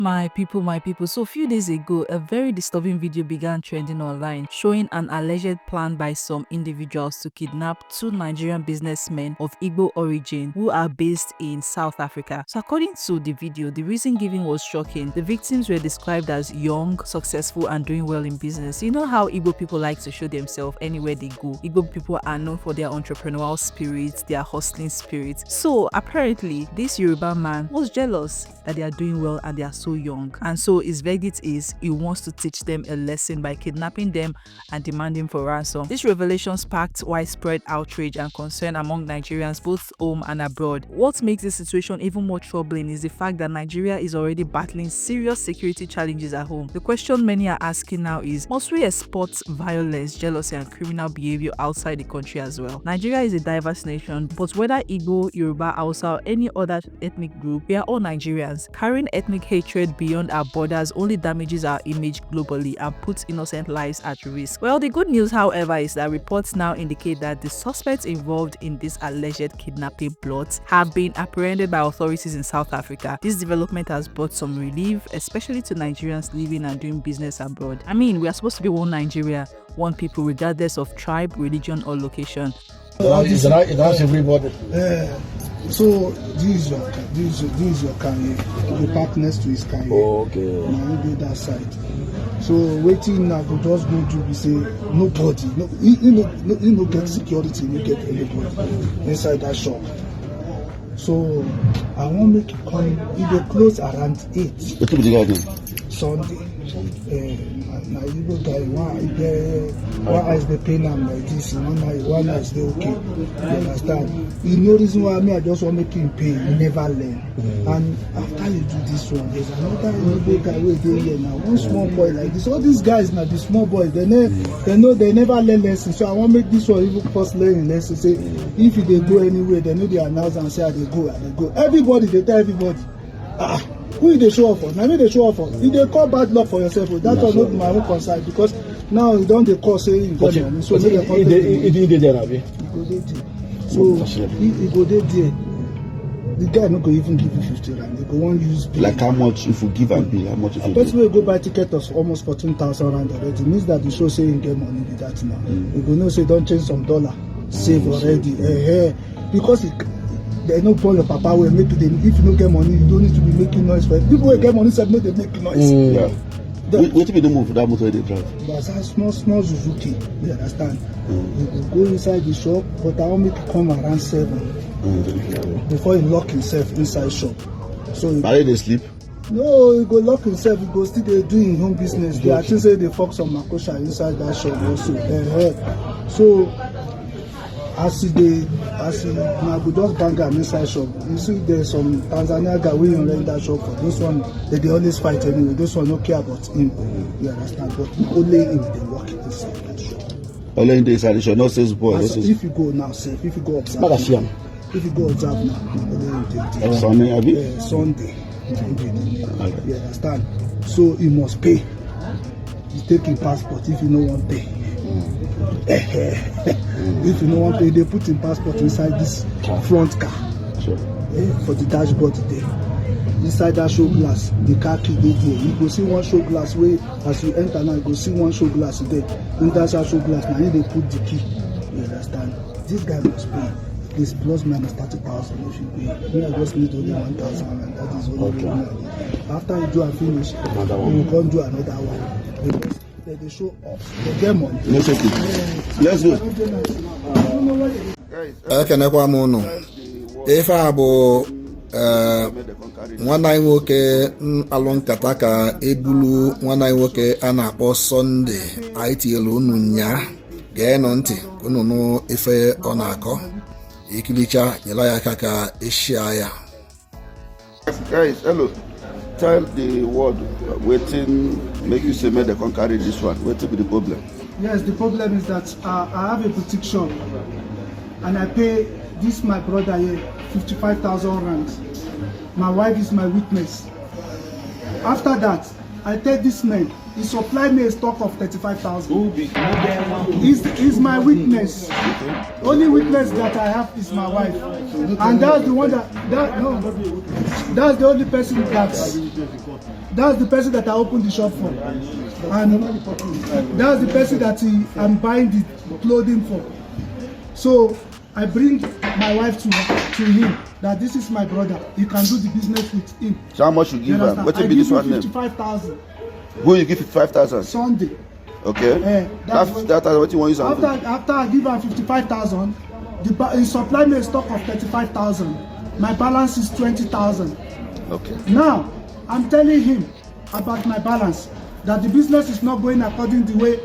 My people, so a few days ago, a very disturbing video began trending online showing an alleged plan by some individuals to kidnap two Nigerian businessmen of Igbo origin who are based in South Africa. So according to the video, the reason given was shocking. The victims were described as young, successful and doing well in business. You know how Igbo people like to show themselves anywhere they go. Igbo people are known for their entrepreneurial spirit, their hustling spirit. So apparently, this Yoruba man was jealous that they are doing well and they are so young, and so his verdict is he wants to teach them a lesson by kidnapping them and demanding for ransom. This revelation sparked widespread outrage and concern among Nigerians both home and abroad. What makes this situation even more troubling is the fact that Nigeria is already battling serious security challenges at home. The question many are asking now is, must we export violence, jealousy and criminal behavior outside the country as well? Nigeria is a diverse nation, but whether Igbo, Yoruba, Hausa or any other ethnic group, we are all Nigerians. Carrying ethnic hatred beyond our borders only damages our image globally and puts innocent lives at risk. Well, the good news, however, is that reports now indicate that the suspects involved in this alleged kidnapping plot have been apprehended by authorities in South Africa. This development has brought some relief, especially to Nigerians living and doing business abroad. I mean, we are supposed to be one Nigeria, one people, regardless of tribe, religion or location. It has everybody. So this is your car here. The park next to his car here. Oh, okay. Now you do that side. So waiting now to just go to be say nobody. No, you no get security, you get anybody inside that shop. So I want make it come. If they close around 8. What time the guy Sunday. Now you go guy one eyes the pain am like this, one eyes they okay. You understand? You know reason why I just want make him pay, you never learn. And after you do this one, there's another Igbo guy where they here now. One small boy like this. All these guys now, the small boys, they never learn lessons. So I want make this one even first learning lesson. Say if they go anywhere, they know they announce and say they go. Everybody, they tell everybody. Who they show off for? Now they show off for. If they call bad luck for yourself, that was not my own concern because now you don't they call saying God. So make a contact. Go there. So he go there. The guy not go even give you 50 rand. They go want use bill. Like how much if you give and bill? How much if you give? Person will go buy ticket of almost 14,000 rand already. It means that the show saying get money with that now. You go know say don't change some dollar, save already. Because they no born your papa will make them. If you don't get money, you don't need to be making noise for it. People will get money, so they make noise. What if you don't move for that motor they drive? But that small Suzuki, you understand? You will go inside the shop, but I will make it come around 7 before he lock himself inside shop. So they sleep? No, he go lock himself. He go still they doing home business. They actually say they fuck some makosha inside that shop also. So as he now go just bang am inside shop. You see there's some Tanzania guy wey rent that shop for. Those one they always fight anyway. Those one no care about him. You understand? But only him they work inside that shop. Only in the inside the shop, not sales boy. If you go now, safe. If you go observe. If you go observe now, Sunday, Sunday. You understand? So he must pay. He's taking passport if you no want pay. If you know what they put in passport inside this front car. Sure. For the dashboard there. Inside that show glass, the car key there. You go see one show glass where as you enter now, you go see one show glass there. In that show glass now they put the key. You understand? This guy must pay. This plus minus 30,000 if you pay. Me I just need only 1,000 and that is only money. After you do and finish, you will come do another one. Because they show off. They get money. Let's go. Ekenekwa m unu. Ife a bụ nwanne anyị nwoke alụ nkata ka ebulu nwanne anyị nwoke a na-akpọ Sunday anyị tinyelu unu nya geenụ ntị unu nụ ife ọ na-akọ ikilicha nyela ya aka ka eshia ya. Guys, hello. Tell the world waiting make you say make they can carry this one. What will be the problem? Yes, the problem is that I have a boutique shop and I pay this my brother here 55,000 rand. My wife is my witness. After that, I tell this man, he supply me a stock of 35,000. He's my witness. Only witness that I have is my wife, and that's the one that's the only person that's the person that I opened the shop for, and that's the person that I'm buying the clothing for. So I bring my wife to him, that this is my brother. He can do the business with him. So how much you give him? What will be this one name? 55,000. Who you give 55,000? Sunday. Okay. That's what you want to use. After I give her 55,000, he supply me a stock of 35,000. My balance is 20,000. Okay. Now I'm telling him about my balance, that the business is not going according the way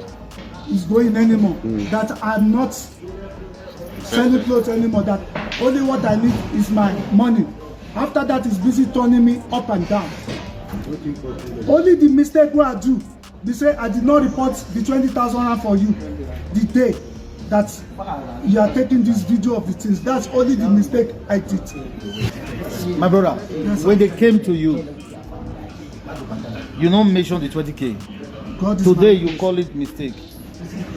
it's going anymore. That I'm not selling clothes anymore. That only what I need is my money. After that, he's busy turning me up and down. Only the mistake what I do, they say I did not report the 20,000 for you the day that you are taking this video of the things. That's only the mistake I did. My brother, yes, when they came to you, you don't mention the 20K. Today you call it mistake.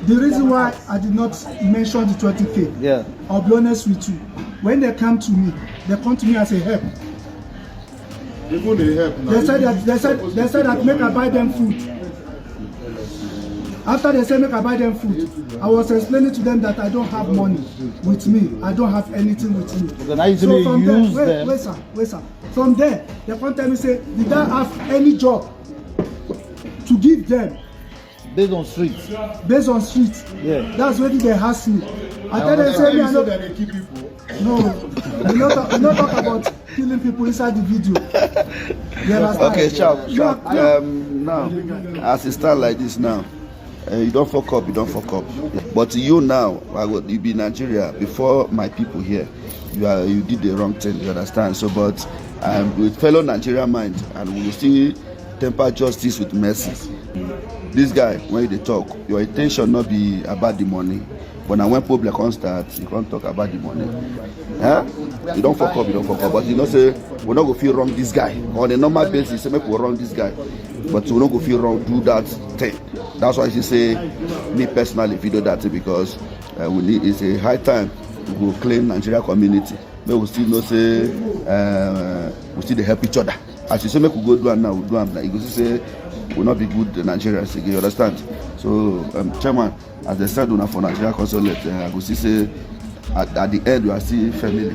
The reason why I did not mention the 20K, yeah, I'll be honest with you. When they come to me as a help. They said that make I buy them food. After they said make I buy them food, I was explaining to them that I don't have money with me. I don't have anything with me. So from there, wait sir. From there, they come tell me say, did I have any job to give them? Based on streets. Based on streets. Yeah. That's what they asked me. I tell them say me I know that they kill people. No, we not talk about killing people inside the video. Okay, sharp. Now, as it start like this now, you don't fuck up. But you now, you be Nigeria before my people here. You did the wrong thing. You understand? So, but with fellow Nigerian mind, and we will still temper justice with mercy. This guy, when they talk, your intention not be about the money. But now when public can't start, you can't talk about the money. You don't fuck up. But you know, say, we're not going to feel wrong this guy. On a normal basis, say, make we wrong this guy. But we're not going to feel wrong, do that thing. That's why she say, me personally, if you do that thing, because it's a high time to go claim Nigeria community. But we still know, say, we still help each other. As you say, make we go do it now, we do it now. You go say, will not be good Nigerians again, you understand? So, Chairman, as they said for Nigeria consulate, I go see say at the end we are still family.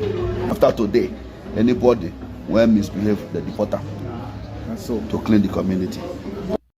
After today, anybody when misbehave, they deport them to clean the community.